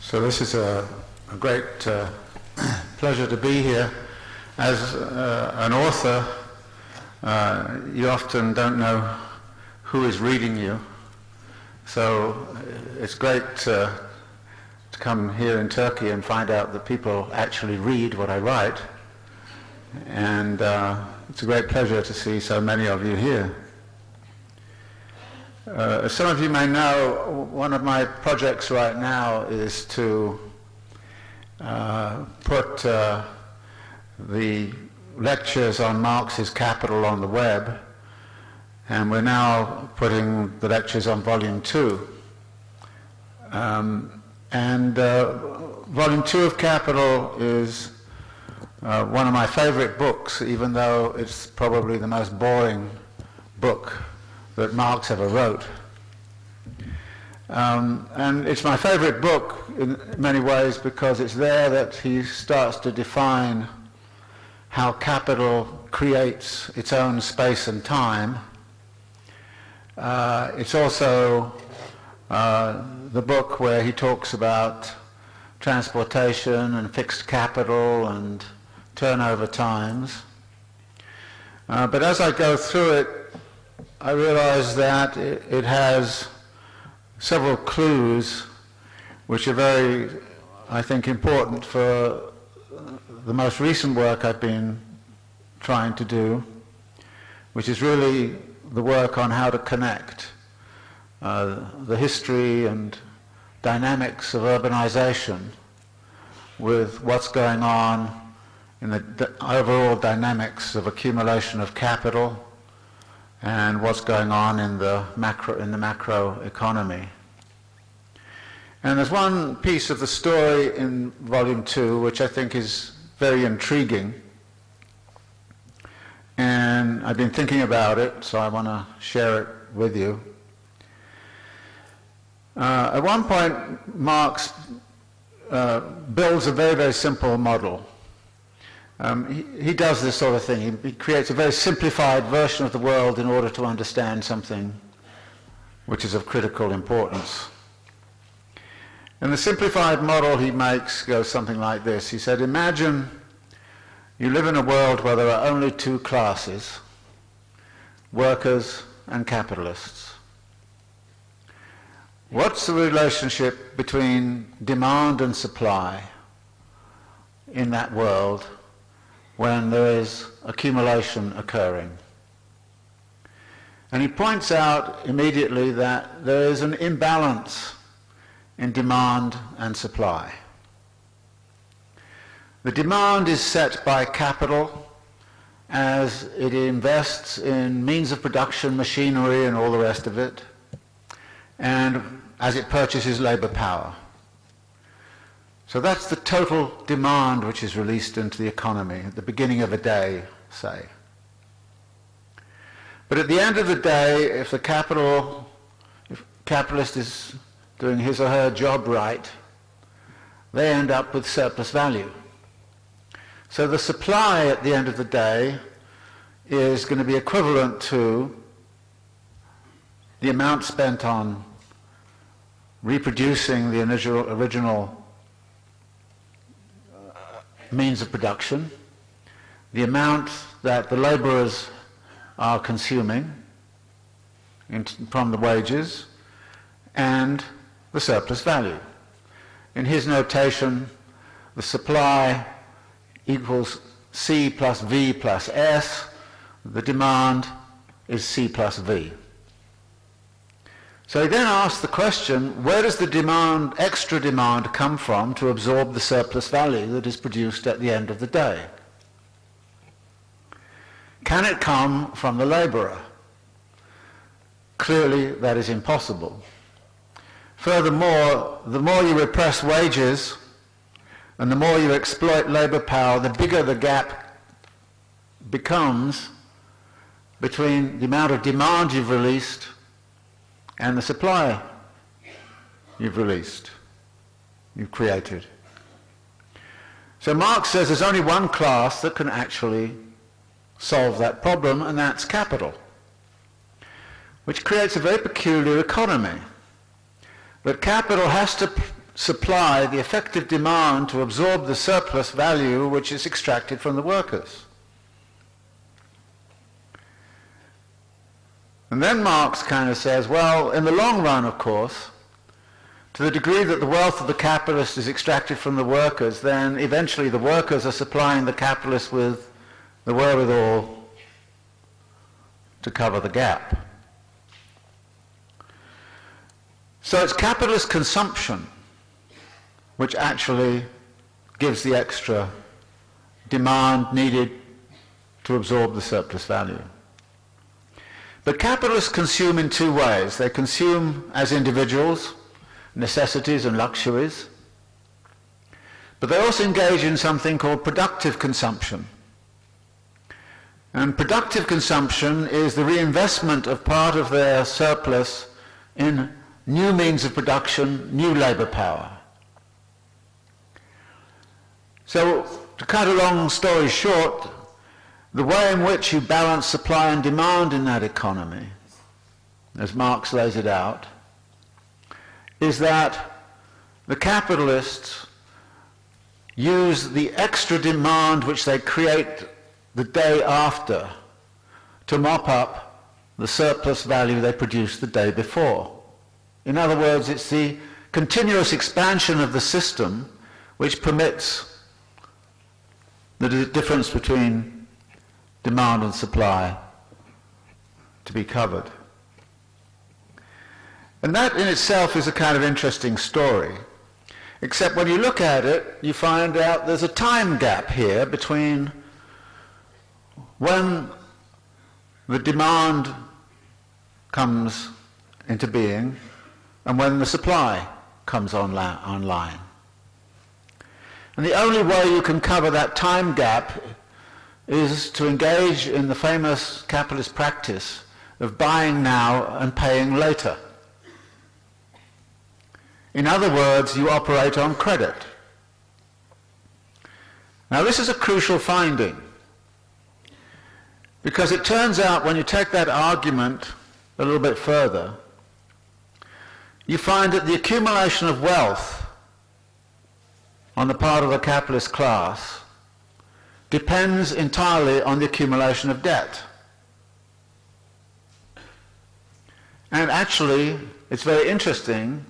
So this is a great pleasure to be here. As an author, you often don't know who is reading you. So it's great to come here in Turkey and find out that people actually read what I write. And it's a great pleasure to see so many of you here. As some of you may know, one of my projects right now is to put the lectures on Marx's Capital on the web, and we're now putting the lectures on Volume 2. Volume 2 of Capital is one of my favorite books, even though it's probably the most boring book that Marx ever wrote. And it's my favorite book in many ways because it's there that he starts to define how capital creates its own space and time. It's also the book where he talks about transportation and fixed capital and turnover times. But as I go through it, I realize that it has several clues which are very, I think, important for the most recent work I've been trying to do, which is really the work on how to connect the history and dynamics of urbanization with what's going on in the overall dynamics of accumulation of capital and what's going on in the macro economy. And there's one piece of the story in Volume 2 which I think is very intriguing, and I've been thinking about it, so I want to share it with you. At one point, Marx builds a very, very simple model. He does this sort of thing. He creates a very simplified version of the world in order to understand something which is of critical importance. And the simplified model he makes goes something like this. He said, imagine you live in a world where there are only two classes, workers and capitalists. What's the relationship between demand and supply in that world when there is accumulation occurring? And he points out immediately that there is an imbalance in demand and supply. The demand is set by capital as it invests in means of production, machinery and all the rest of it, and as it purchases labor power. So that's the total demand which is released into the economy at the beginning of a day, say. But at the end of the day, if capitalist is doing his or her job right, they end up with surplus value. So the supply at the end of the day is going to be equivalent to the amount spent on reproducing the original means of production, the amount that the laborers are consuming from the wages, and the surplus value. In his notation, the supply equals C plus V plus S. The demand is C plus V. So he then asks the question, where does the extra demand come from to absorb the surplus value that is produced at the end of the day? Can it come from the laborer? Clearly, that is impossible. Furthermore, the more you repress wages and the more you exploit labor power, the bigger the gap becomes between the amount of demand you've released and the supply you've created. So Marx says there's only one class that can actually solve that problem, and that's capital, which creates a very peculiar economy. But capital has to supply the effective demand to absorb the surplus value which is extracted from the workers. And then Marx kind of says, well, in the long run, of course, to the degree that the wealth of the capitalist is extracted from the workers, then eventually the workers are supplying the capitalist with the wherewithal to cover the gap. So it's capitalist consumption which actually gives the extra demand needed to absorb the surplus value. But capitalists consume in two ways. They consume as individuals, necessities and luxuries, but they also engage in something called productive consumption. And productive consumption is the reinvestment of part of their surplus in new means of production, new labour power. So, to cut a long story short, the way in which you balance supply and demand in that economy, as Marx lays it out, is that the capitalists use the extra demand which they create the day after to mop up the surplus value they produced the day before. In other words, it's the continuous expansion of the system which permits the difference between demand and supply to be covered. And that in itself is a kind of interesting story, except when you look at it, you find out there's a time gap here between when the demand comes into being and when the supply comes online. And the only way you can cover that time gap is to engage in the famous capitalist practice of buying now and paying later. In other words, you operate on credit. Now this is a crucial finding, because it turns out when you take that argument a little bit further, you find that the accumulation of wealth on the part of the capitalist class depends entirely on the accumulation of debt. And actually, it's very interesting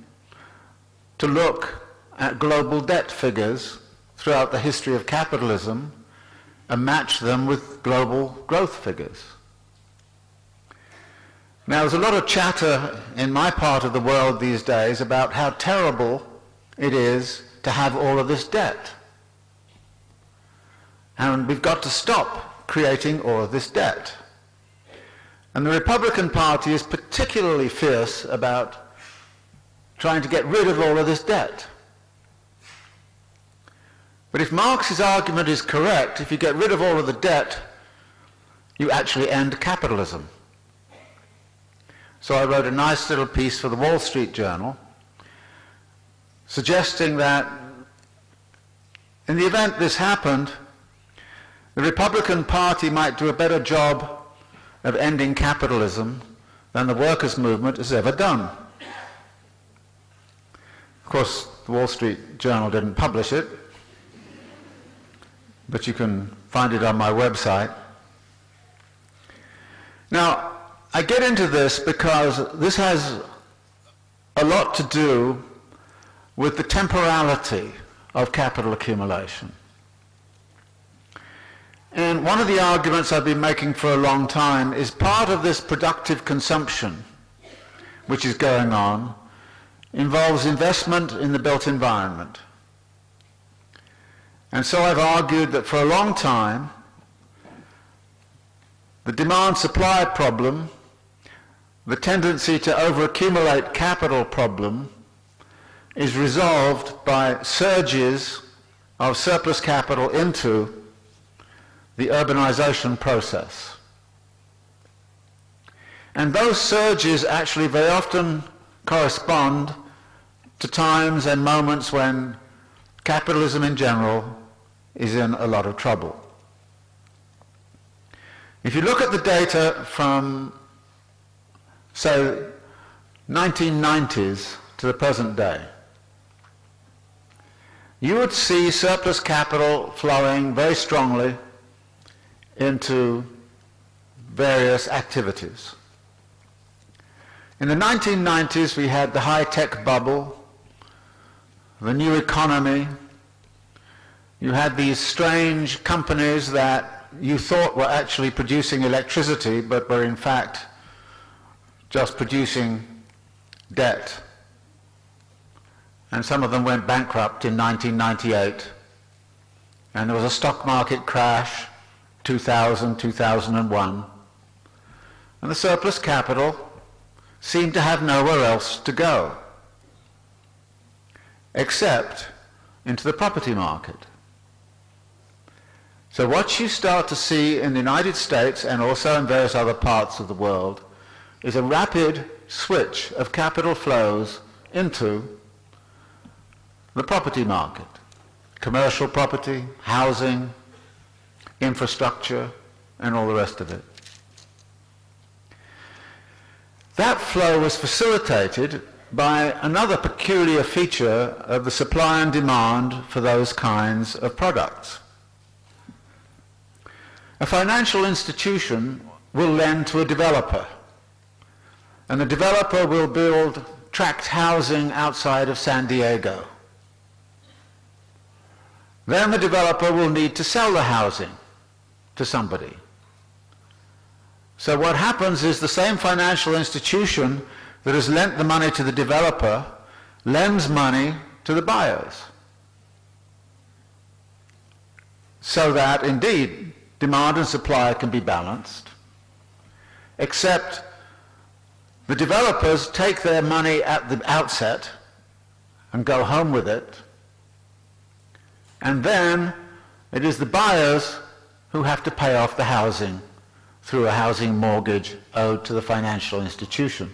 to look at global debt figures throughout the history of capitalism and match them with global growth figures. Now, there's a lot of chatter in my part of the world these days about how terrible it is to have all of this debt. And we've got to stop creating all of this debt. And the Republican Party is particularly fierce about trying to get rid of all of this debt. But if Marx's argument is correct, if you get rid of all of the debt, you actually end capitalism. So I wrote a nice little piece for the Wall Street Journal suggesting that in the event this happened, the Republican Party might do a better job of ending capitalism than the workers' movement has ever done. Of course, the Wall Street Journal didn't publish it, but you can find it on my website. Now, I get into this because this has a lot to do with the temporality of capital accumulation. And one of the arguments I've been making for a long time is part of this productive consumption which is going on involves investment in the built environment. And so I've argued that for a long time the demand-supply problem, the tendency to overaccumulate capital problem, is resolved by surges of surplus capital into the urbanization process. And those surges actually very often correspond to times and moments when capitalism in general is in a lot of trouble. If you look at the data from, say, 1990s to the present day, you would see surplus capital flowing very strongly into various activities. In the 1990s, we had the high-tech bubble, the new economy. You had these strange companies that you thought were actually producing electricity, but were in fact just producing debt. And some of them went bankrupt in 1998. And there was a stock market crash, 2000, 2001. And the surplus capital seemed to have nowhere else to go, except into the property market. So what you start to see in the United States and also in various other parts of the world is a rapid switch of capital flows into the property market. Commercial property, housing, infrastructure, and all the rest of it. That flow was facilitated by another peculiar feature of the supply and demand for those kinds of products. A financial institution will lend to a developer, and the developer will build tract housing outside of San Diego. Then the developer will need to sell the housing to somebody. So what happens is the same financial institution that has lent the money to the developer lends money to the buyers. So that indeed demand and supply can be balanced, except the developers take their money at the outset and go home with it, and then it is the buyers who have to pay off the housing through a housing mortgage owed to the financial institution.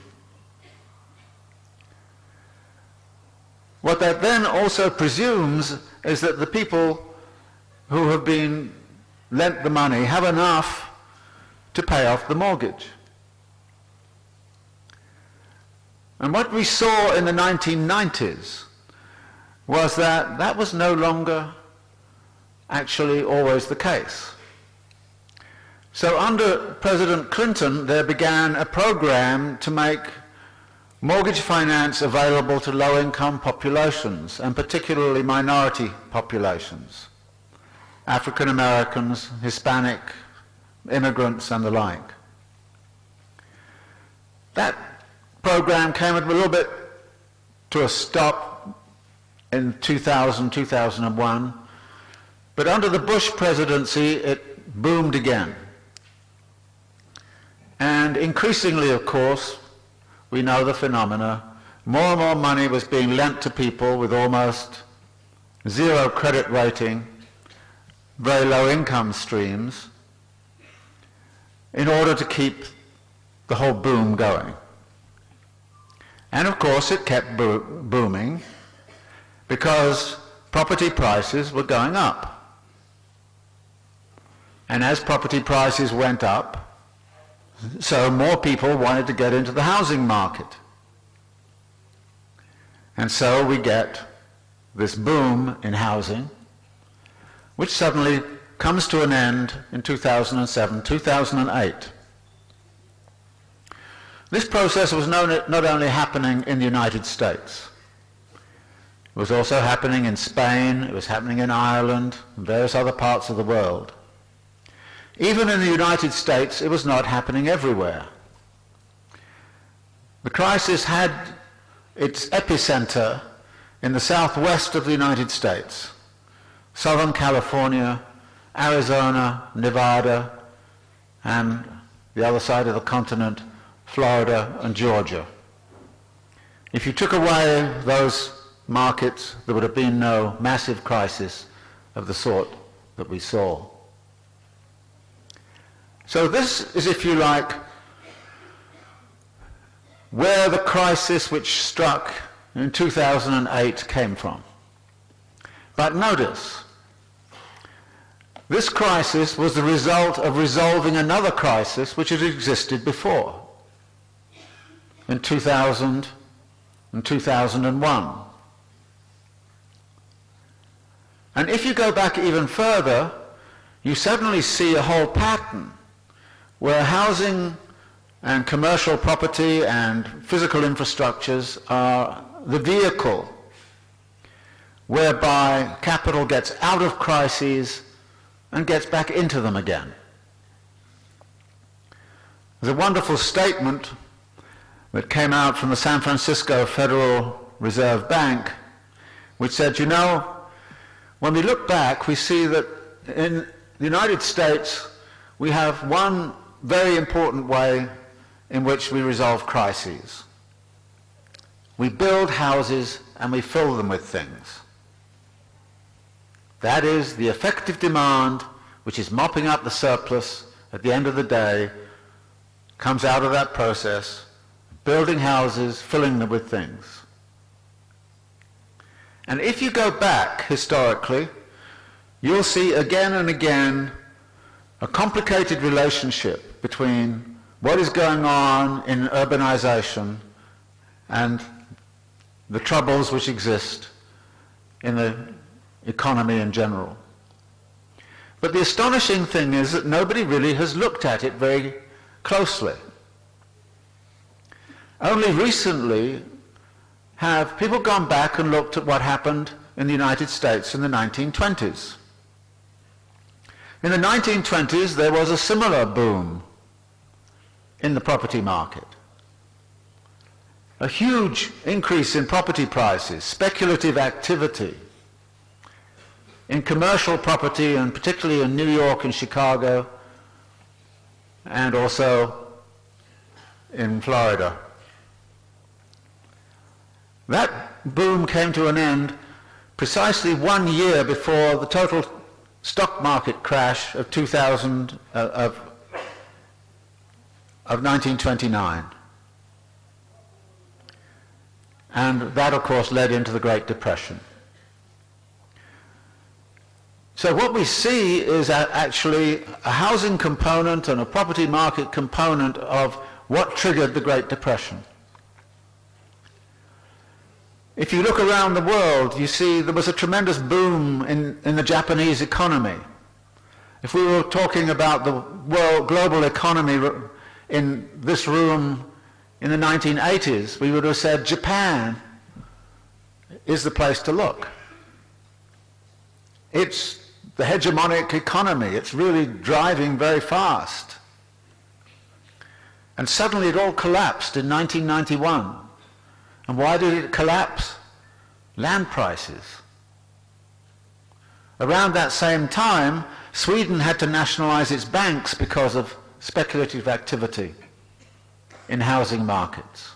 What that then also presumes is that the people who have been lent the money have enough to pay off the mortgage. And what we saw in the 1990s was that that was no longer actually always the case. So under President Clinton, there began a program to make mortgage finance available to low-income populations, and particularly minority populations, African Americans, Hispanic immigrants, and the like. That program came a little bit to a stop in 2000, 2001, but under the Bush presidency, it boomed again. And increasingly, of course, we know the phenomena. More and more money was being lent to people with almost zero credit rating, very low income streams, in order to keep the whole boom going. And of course it kept booming because property prices were going up. And as property prices went up, so more people wanted to get into the housing market. And so we get this boom in housing, which suddenly comes to an end in 2007, 2008. This process was not only happening in the United States. It was also happening in Spain, it was happening in Ireland, and various other parts of the world. Even in the United States, it was not happening everywhere. The crisis had its epicenter in the southwest of the United States, Southern California, Arizona, Nevada, and the other side of the continent, Florida and Georgia. If you took away those markets, there would have been no massive crisis of the sort that we saw. So this is, if you like, where the crisis which struck in 2008 came from. But notice, this crisis was the result of resolving another crisis which had existed before, in 2000 and 2001. And if you go back even further, you suddenly see a whole pattern where housing and commercial property and physical infrastructures are the vehicle whereby capital gets out of crises and gets back into them again. There's a wonderful statement that came out from the San Francisco Federal Reserve Bank which said, you know, when we look back, we see that in the United States we have one very important way in which we resolve crises. We build houses and we fill them with things. That is, the effective demand, which is mopping up the surplus at the end of the day, comes out of that process, building houses, filling them with things. And if you go back historically, you'll see again and again a complicated relationship between what is going on in urbanization and the troubles which exist in the economy in general. But the astonishing thing is that nobody really has looked at it very closely. Only recently have people gone back and looked at what happened in the United States in the 1920s. In the 1920s, there was a similar boom in the property market. A huge increase in property prices, speculative activity in commercial property, and particularly in New York and Chicago, and also in Florida. That boom came to an end precisely 1 year before the total stock market crash of 1929. And that, of course, led into the Great Depression. So what we see is actually a housing component and a property market component of what triggered the Great Depression. If you look around the world, you see there was a tremendous boom in the Japanese economy. If we were talking about the global economy in this room in the 1980s, we would have said Japan is the place to look. It's the hegemonic economy. It's really driving very fast. And suddenly it all collapsed in 1991. And why did it collapse? Land prices. Around that same time, Sweden had to nationalize its banks because of speculative activity in housing markets.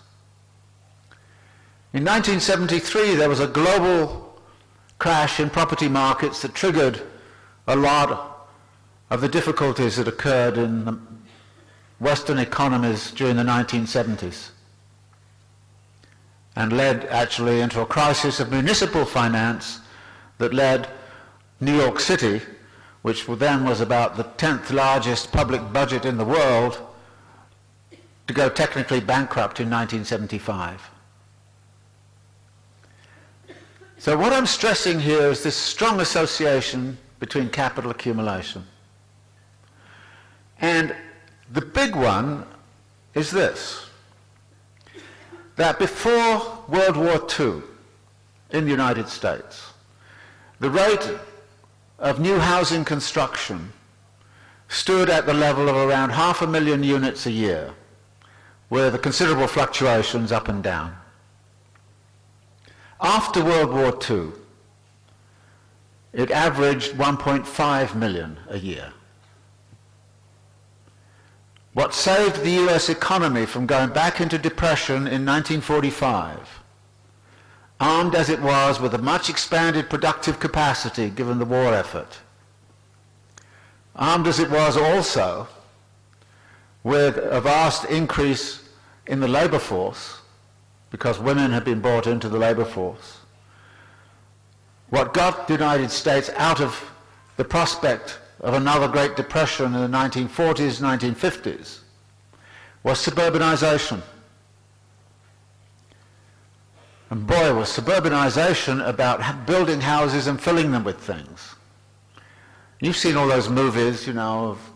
In 1973, there was a global crash in property markets that triggered a lot of the difficulties that occurred in the Western economies during the 1970s. And led actually into a crisis of municipal finance that led New York City, which then was about the 10th largest public budget in the world, to go technically bankrupt in 1975. So what I'm stressing here is this strong association between capital accumulation. And the big one is this, that before World War II in the United States, the rate of new housing construction stood at the level of around 500,000 units a year, with considerable fluctuations up and down. After World War II, it averaged 1.5 million a year. What saved the US economy from going back into depression in 1945, armed as it was with a much expanded productive capacity given the war effort, armed as it was also with a vast increase in the labor force, because women had been brought into the labor force, what got the United States out of the prospect of another Great Depression in the 1940s, 1950s, was suburbanization. And boy, was suburbanization about building houses and filling them with things. You've seen all those movies, you know, of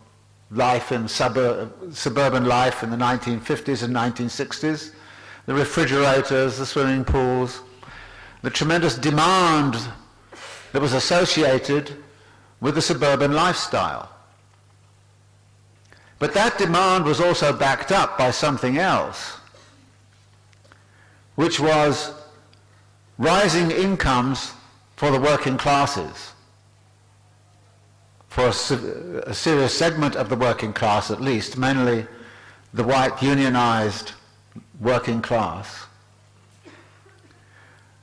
life in suburban life in the 1950s and 1960s. The refrigerators, the swimming pools, the tremendous demand that was associated with the suburban lifestyle. But that demand was also backed up by something else, which was rising incomes for the working classes, for a serious segment of the working class at least, mainly the white unionized working class,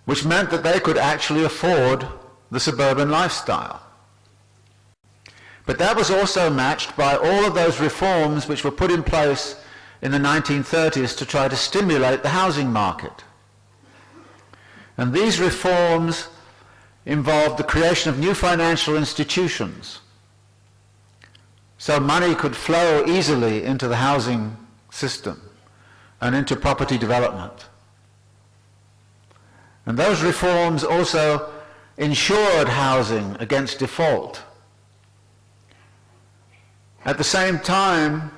which meant that they could actually afford the suburban lifestyle. But that was also matched by all of those reforms which were put in place in the 1930s to try to stimulate the housing market. And these reforms involved the creation of new financial institutions, so money could flow easily into the housing system and into property development. And those reforms also ensured housing against default. At the same time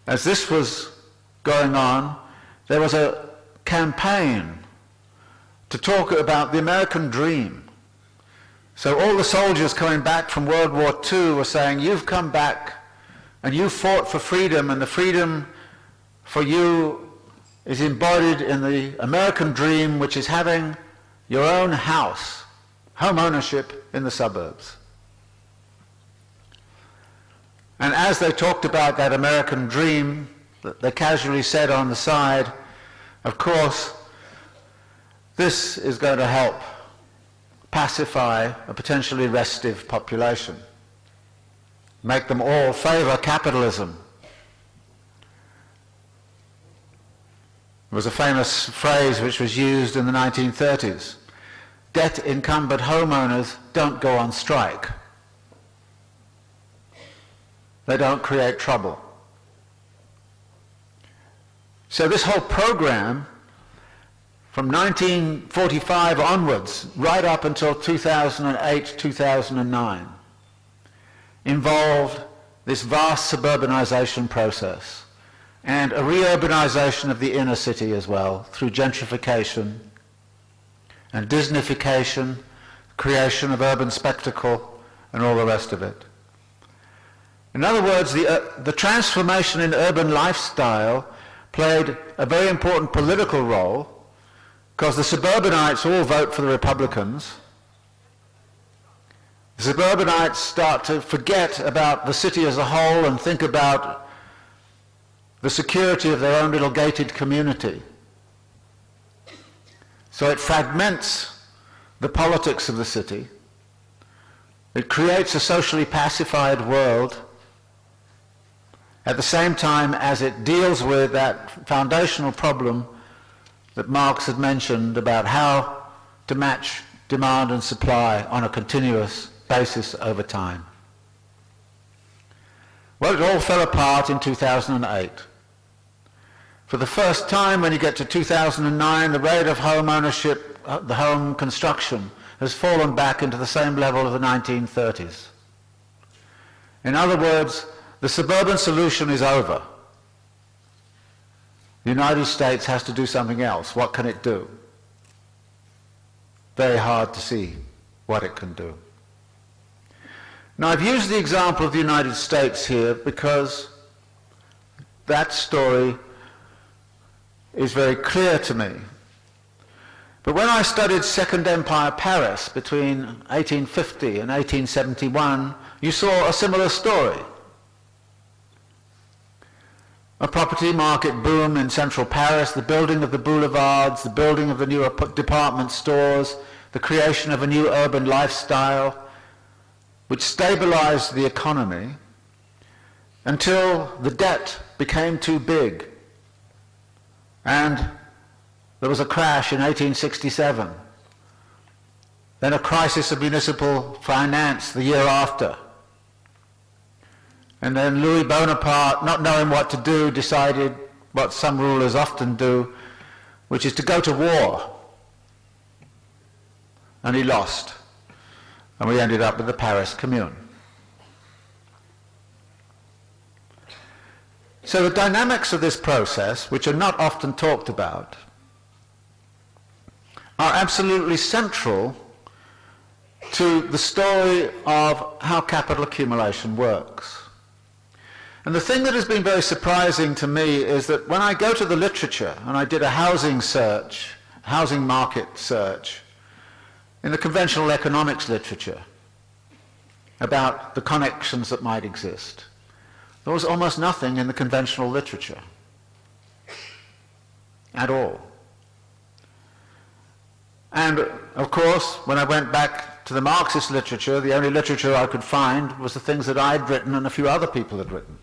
as this was going on, there was a campaign to talk about the American dream. So all the soldiers coming back from World War II were saying, you've come back and you fought for freedom, and the freedom for you is embodied in the American dream, which is having your own house, home ownership in the suburbs. And as they talked about that American dream, they casually said on the side, of course, this is going to help pacify a potentially restive population, make them all favor capitalism. There was a famous phrase which was used in the 1930s. Debt-encumbered homeowners don't go on strike. They don't create trouble. So this whole program, from 1945 onwards, right up until 2008, 2009, involved this vast suburbanization process and a reurbanization of the inner city as well through gentrification and Disneyfication, creation of urban spectacle, and all the rest of it. In other words, the transformation in urban lifestyle played a very important political role, because the suburbanites all vote for the Republicans. The suburbanites start to forget about the city as a whole and think about the security of their own little gated community. So it fragments the politics of the city. It creates a socially pacified world at the same time as it deals with that foundational problem that Marx had mentioned about how to match demand and supply on a continuous basis over time. Well, it all fell apart in 2008. For the first time, when you get to 2009, the rate of home ownership, the home construction, has fallen back into the same level of the 1930s. In other words, the suburban solution is over. The United States has to do something else. What can it do? Very hard to see what it can do. Now, I've used the example of the United States here because that story is very clear to me. But when I studied Second Empire Paris between 1850 and 1871, you saw a similar story. A property market boom in central Paris, the building of the boulevards, the building of the new department stores, the creation of a new urban lifestyle, which stabilized the economy until the debt became too big. And there was a crash in 1867. Then a crisis of municipal finance the year after. And then Louis Bonaparte, not knowing what to do, decided what some rulers often do, which is to go to war and he lost. And we ended up with the Paris Commune. So the dynamics of this process, which are not often talked about, are absolutely central to the story of how capital accumulation works. And the thing that has been very surprising to me is that when I go to the literature, and I did a housing market search, in the conventional economics literature about the connections that might exist, there was almost nothing in the conventional literature at all. And of course, when I went back to the Marxist literature, the only literature I could find was the things that I'd written and a few other people had written.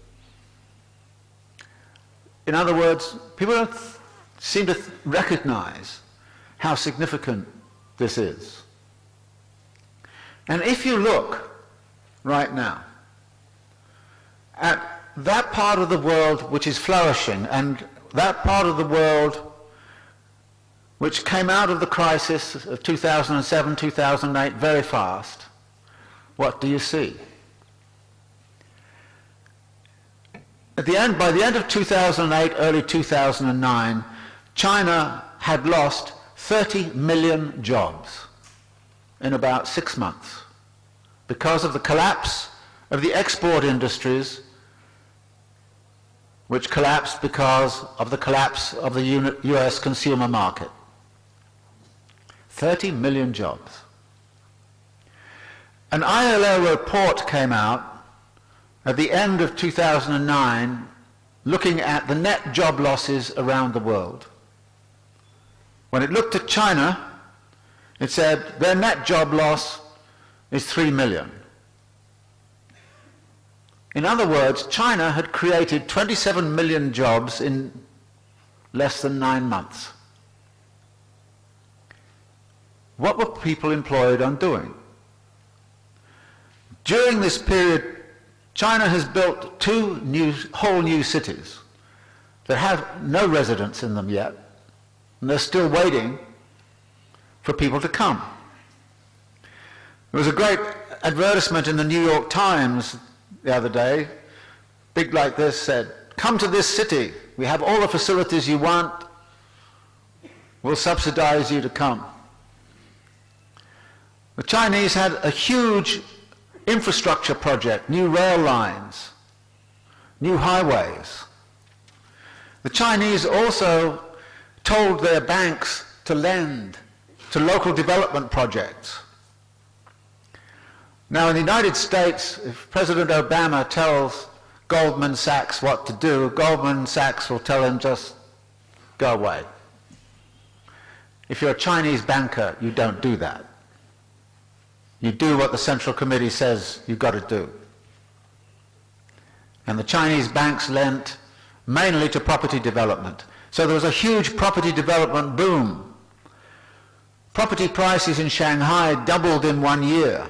In other words, people don't seem to recognize how significant this is. And if you look right now at that part of the world which is flourishing, and that part of the world which came out of the crisis of 2007, 2008 very fast, what do you see? By the end of 2008, early 2009, China had lost 30 million jobs in about 6 months because of the collapse of the export industries, which collapsed because of the collapse of the US consumer market. 30 million jobs. An ILO report came out at the end of 2009 looking at the net job losses around the world. When it looked at China, it said their net job loss is 3 million. In other words, China had created 27 million jobs in less than 9 months. What were people employed on doing? During this period, China has built 2 whole new cities that have no residents in them yet, and they're still waiting for people to come. There was a great advertisement in the New York Times the other day, big like this, said, "Come to this city, we have all the facilities you want, we'll subsidize you to come." The Chinese had a huge infrastructure project, new rail lines, new highways. The Chinese also told their banks to lend to local development projects. Now in the United States, if President Obama tells Goldman Sachs what to do, Goldman Sachs will tell him just go away. If you're a Chinese banker, you don't do that. You do what the Central Committee says you've got to do. And the Chinese banks lent mainly to property development. So there was a huge property development boom. Property prices in Shanghai doubled in 1 year.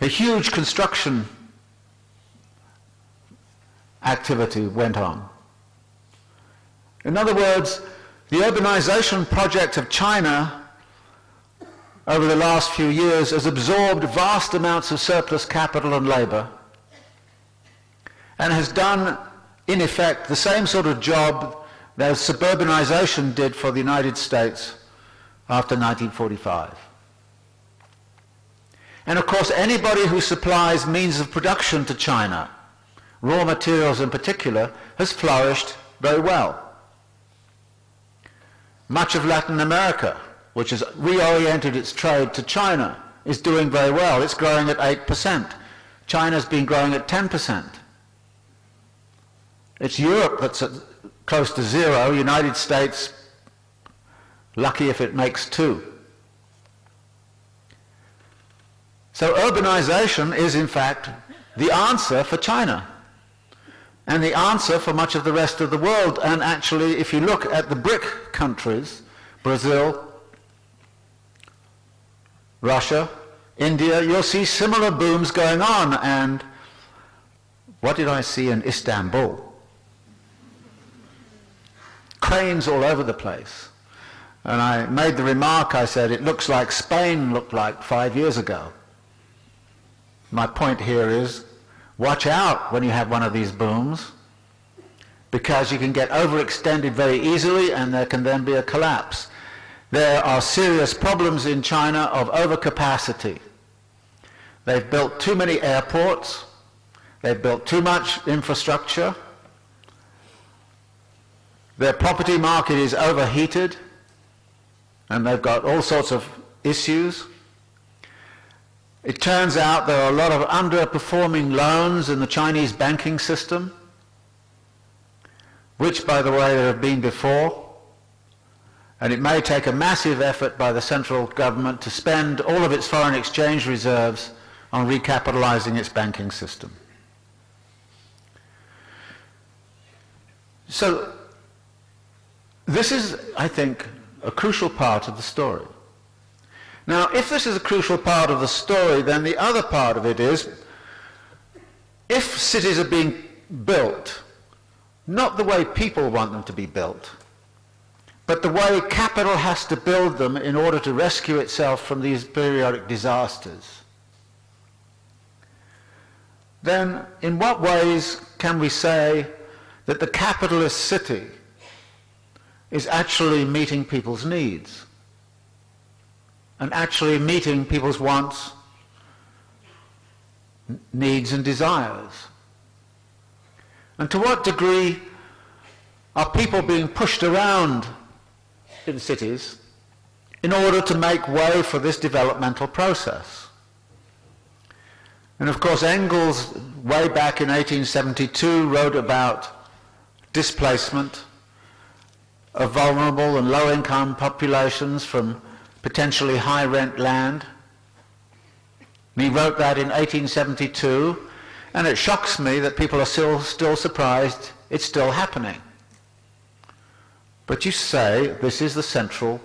A huge construction activity went on. In other words, the urbanization project of China over the last few years has absorbed vast amounts of surplus capital and labor and has done, in effect, the same sort of job that suburbanization did for the United States after 1945. And of course, anybody who supplies means of production to China, raw materials in particular, has flourished very well. Much of Latin America, which has reoriented its trade to China, is doing very well. It's growing at 8%. China's been growing at 10%. It's Europe that's at close to zero. United States, lucky if it makes 2. So urbanization is in fact the answer for China and the answer for much of the rest of the world. And actually, if you look at the BRIC countries, Brazil, Russia, India, you'll see similar booms going on. And what did I see in Istanbul? Cranes all over the place. And I made the remark, I said, it looks like Spain looked like 5 years ago. My point here is, watch out when you have one of these booms, because you can get overextended very easily and there can then be a collapse. There are serious problems in China of overcapacity. They've built too many airports, they've built too much infrastructure, their property market is overheated, and they've got all sorts of issues. It turns out there are a lot of underperforming loans in the Chinese banking system, which, by the way, there have been before, and it may take a massive effort by the central government to spend all of its foreign exchange reserves on recapitalizing its banking system. So this is, I think, a crucial part of the story. Now, if this is a crucial part of the story, then the other part of it is, if cities are being built, not the way people want them to be built, but the way capital has to build them in order to rescue itself from these periodic disasters, then in what ways can we say that the capitalist city is actually meeting people's needs and actually meeting people's wants, needs and desires? And to what degree are people being pushed around in cities in order to make way for this developmental process? And of course, Engels, way back in 1872, wrote about displacement of vulnerable and low-income populations from potentially high-rent land. And he wrote that in 1872, and it shocks me that people are still surprised it's still happening. But you say this is the central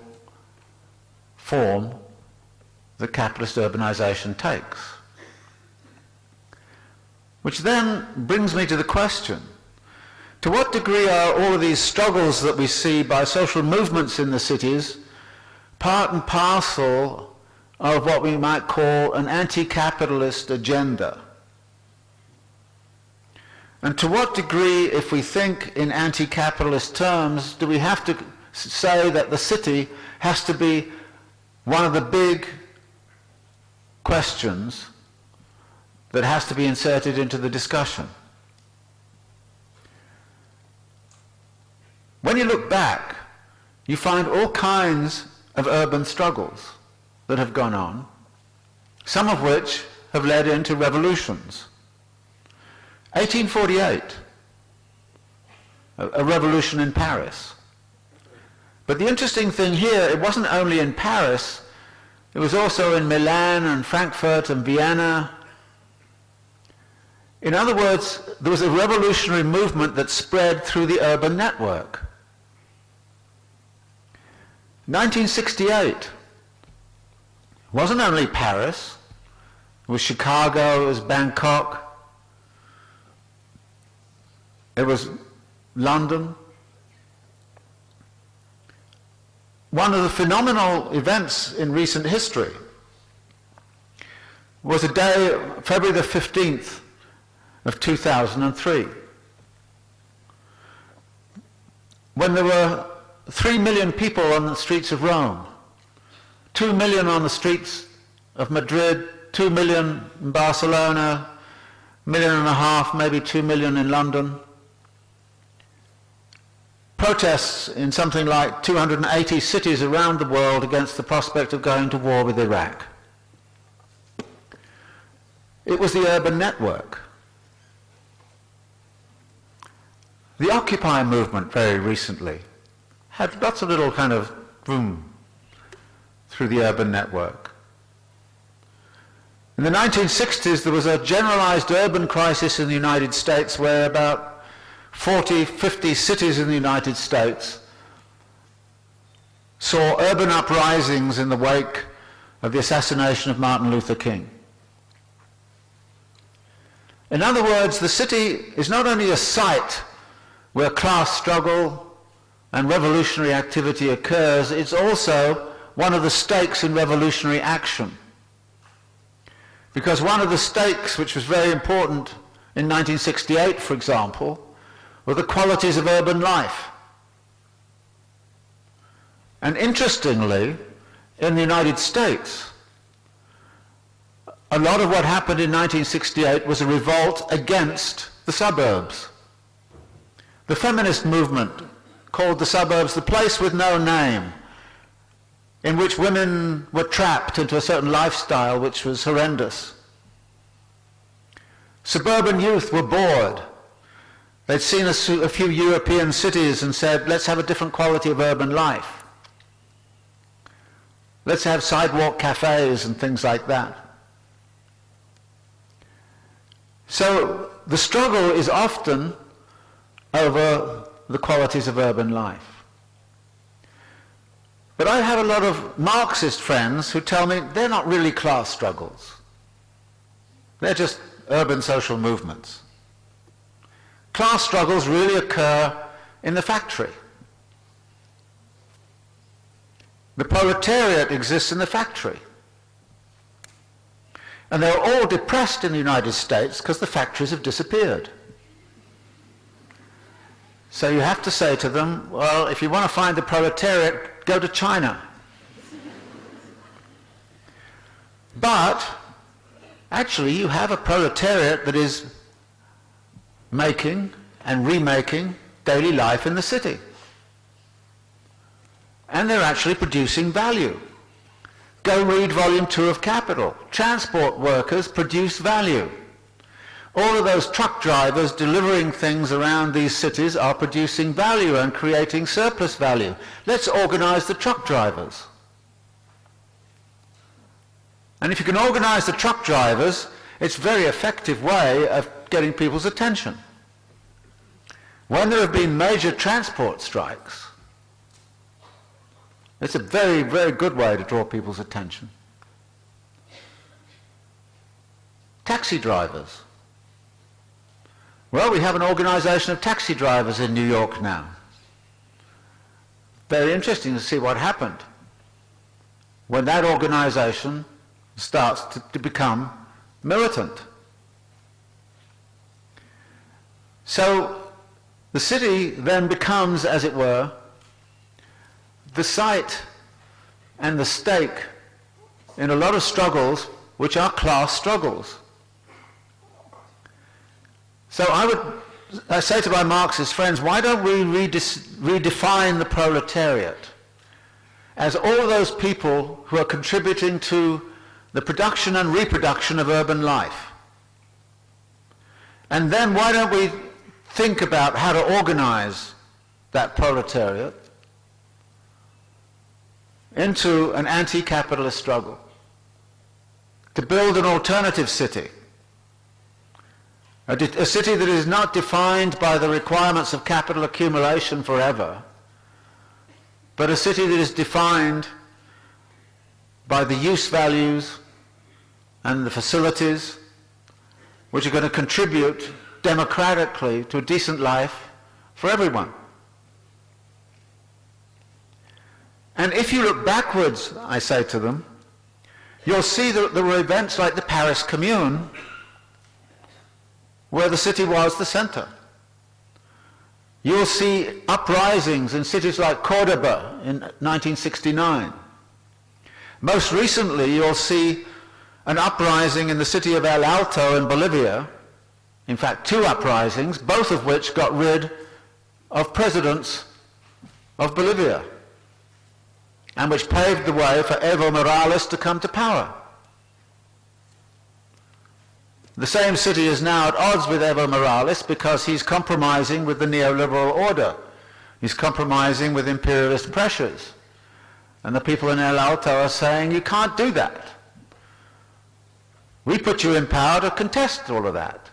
form that capitalist urbanization takes. Which then brings me to the question, to what degree are all of these struggles that we see by social movements in the cities part and parcel of what we might call an anti-capitalist agenda? And to what degree, if we think in anti-capitalist terms, do we have to say that the city has to be one of the big questions that has to be inserted into the discussion? When you look back, you find all kinds of urban struggles that have gone on, some of which have led into revolutions. 1848, a revolution in Paris. But the interesting thing here, it wasn't only in Paris, it was also in Milan and Frankfurt and Vienna. In other words, there was a revolutionary movement that spread through the urban network. 1968 wasn't only Paris, it was Chicago, it was Bangkok, it was London. One of the phenomenal events in recent history was a day, February the 15th of 2003, when there were 3 million people on the streets of Rome, 2 million on the streets of Madrid, 2 million in Barcelona, 1.5 million, maybe 2 million in London. Protests in something like 280 cities around the world against the prospect of going to war with Iraq. It was the urban network. The Occupy movement very recently had lots of little kind of boom through the urban network. In the 1960s, there was a generalized urban crisis in the United States where about 40, 50 cities in the United States saw urban uprisings in the wake of the assassination of Martin Luther King. In other words, the city is not only a site where class struggle, and revolutionary activity occurs, it's also one of the stakes in revolutionary action. Because one of the stakes, which was very important in 1968, for example, were the qualities of urban life. And interestingly, in the United States, a lot of what happened in 1968 was a revolt against the suburbs. The feminist movement called the suburbs the place with no name, in which women were trapped into a certain lifestyle which was horrendous. Suburban youth were bored. They'd seen a few European cities and said, let's have a different quality of urban life. Let's have sidewalk cafes and things like that. So the struggle is often over the qualities of urban life. But I have a lot of Marxist friends who tell me they're not really class struggles. They're just urban social movements. Class struggles really occur in the factory. The proletariat exists in the factory. And they're all depressed in the United States because the factories have disappeared. So you have to say to them, well, if you want to find the proletariat, go to China. But actually you have a proletariat that is making and remaking daily life in the city. And they're actually producing value. Go read Volume 2 of Capital. Transport workers produce value. All of those truck drivers delivering things around these cities are producing value and creating surplus value. Let's organize the truck drivers. And if you can organize the truck drivers, it's a very effective way of getting people's attention. When there have been major transport strikes, it's a very, very good way to draw people's attention. Taxi drivers. Well, we have an organization of taxi drivers in New York now. Very interesting to see what happened when that organization starts to become militant. So the city then becomes, as it were, the site and the stake in a lot of struggles which are class struggles. So I say to my Marxist friends, why don't we redefine the proletariat as all those people who are contributing to the production and reproduction of urban life? And then why don't we think about how to organize that proletariat into an anti-capitalist struggle, to build an alternative city, a city that is not defined by the requirements of capital accumulation forever, but a city that is defined by the use values and the facilities which are going to contribute democratically to a decent life for everyone. And if you look backwards, I say to them, you'll see that there were events like the Paris Commune where the city was the center. You'll see uprisings in cities like Cordoba in 1969. Most recently, you'll see an uprising in the city of El Alto in Bolivia. In fact, two uprisings, both of which got rid of presidents of Bolivia, and which paved the way for Evo Morales to come to power. The same city is now at odds with Evo Morales because he's compromising with the neoliberal order. He's compromising with imperialist pressures. And the people in El Alto are saying, you can't do that. We put you in power to contest all of that.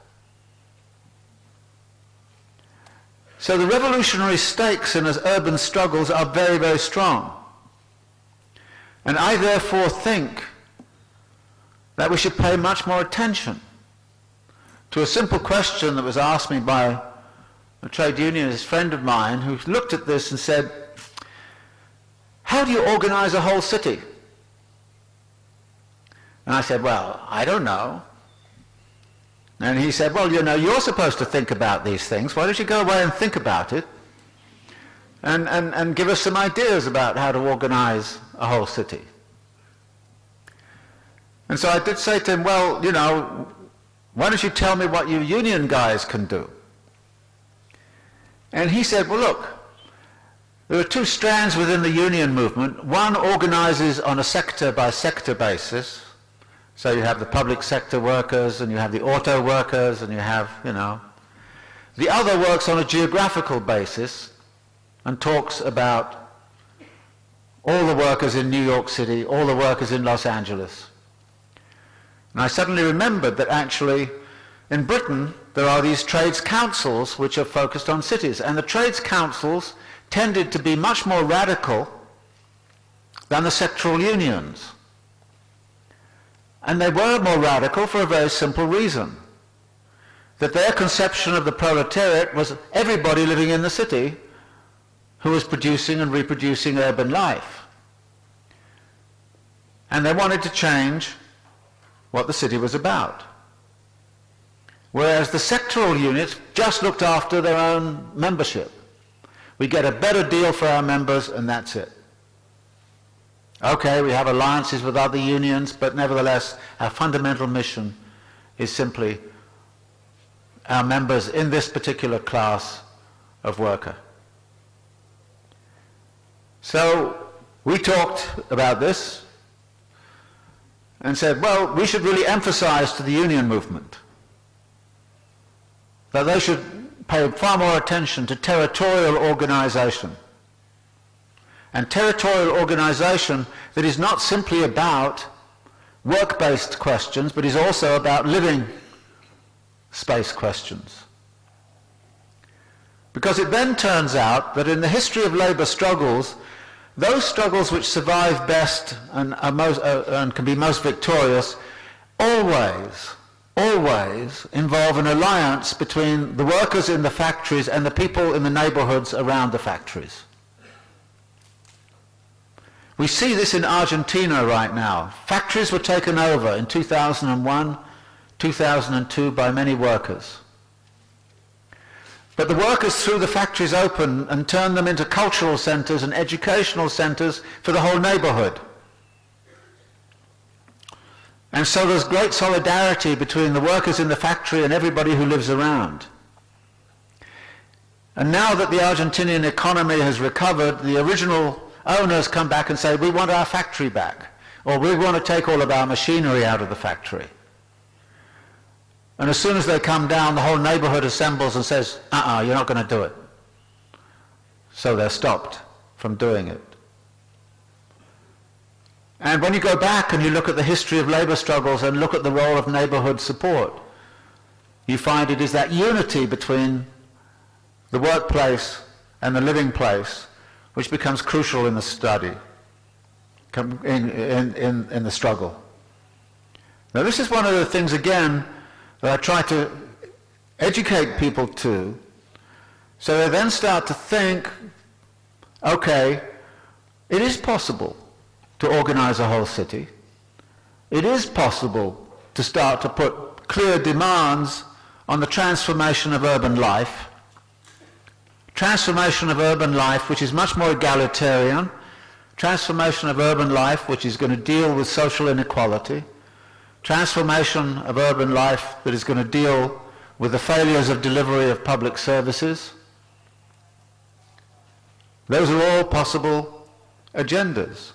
So the revolutionary stakes in his urban struggles are very, very strong. And I therefore think that we should pay much more attention to a simple question that was asked me by a trade unionist friend of mine, who looked at this and said, how do you organize a whole city? And I said, well, I don't know. And he said, well, you know, you're supposed to think about these things. Why don't you go away and think about it and give us some ideas about how to organize a whole city? And so I did say to him, well, you know, why don't you tell me what you union guys can do? And he said, well, look, there are two strands within the union movement. One organizes on a sector-by-sector basis. So you have the public sector workers, and you have the auto workers, and you have, you know. The other works on a geographical basis and talks about all the workers in New York City, all the workers in Los Angeles. And I suddenly remembered that actually in Britain there are these trades councils which are focused on cities, and the trades councils tended to be much more radical than the sectoral unions. And they were more radical for a very simple reason, that their conception of the proletariat was everybody living in the city who was producing and reproducing urban life. And they wanted to change what the city was about. Whereas the sectoral units just looked after their own membership. We get a better deal for our members, and that's it. Okay, we have alliances with other unions, but nevertheless our fundamental mission is simply our members in this particular class of worker. So we talked about this and said, well, we should really emphasize to the union movement that they should pay far more attention to territorial organization. And territorial organization that is not simply about work-based questions, but is also about living space questions. Because it then turns out that in the history of labor struggles, those struggles which survive best and can be most victorious always involve an alliance between the workers in the factories and the people in the neighborhoods around the factories. We see this in Argentina right now. Factories were taken over in 2001, 2002 by many workers. But the workers threw the factories open and turned them into cultural centers and educational centers for the whole neighborhood. And so there's great solidarity between the workers in the factory and everybody who lives around. And now that the Argentinian economy has recovered, the original owners come back and say, we want our factory back, or we want to take all of our machinery out of the factory. And as soon as they come down, the whole neighborhood assembles and says, you're not going to do it. So they're stopped from doing it. And when you go back and you look at the history of labor struggles and look at the role of neighborhood support, you find it is that unity between the workplace and the living place which becomes crucial in the study, in the struggle. Now this is one of the things, again, that I try to educate people to, so they then start to think, okay, it is possible to organize a whole city. It is possible to start to put clear demands on the transformation of urban life, transformation of urban life which is much more egalitarian, transformation of urban life which is going to deal with social inequality, transformation of urban life that is going to deal with the failures of delivery of public services. Those are all possible agendas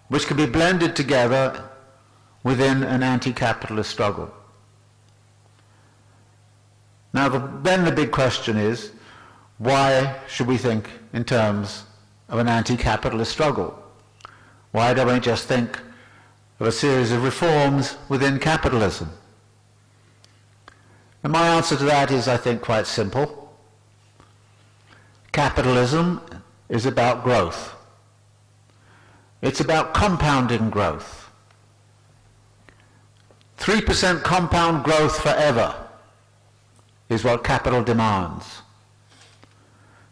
which can be blended together within an anti-capitalist struggle. Now then the big question is, why should we think in terms of an anti-capitalist struggle? Why don't we just think of a series of reforms within capitalism? And my answer to that is, I think, quite simple. Capitalism is about growth. It's about compounding growth. 3% compound growth forever is what capital demands.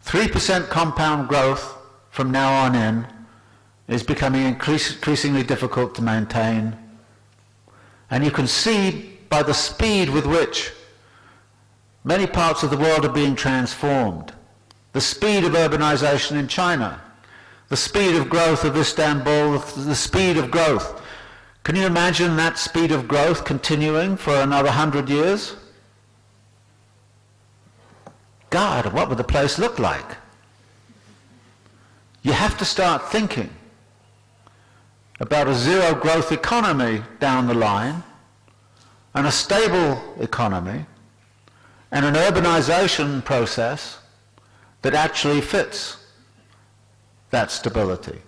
3% compound growth from now on in is becoming increasingly difficult to maintain. And you can see by the speed with which many parts of the world are being transformed, the speed of urbanization in China, the speed of growth of Istanbul, the speed of growth. Can you imagine that speed of growth continuing for another 100 years? God, what would the place look like? You have to start thinking about a zero growth economy down the line, and a stable economy, and an urbanization process that actually fits that stability.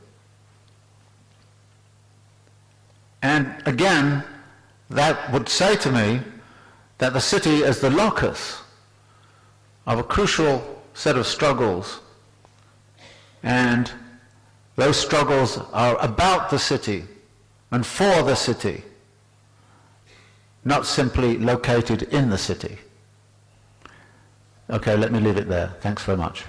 And again, that would say to me that the city is the locus of a crucial set of struggles, and those struggles are about the city and for the city, not simply located in the city. Okay, let me leave it there. Thanks very much.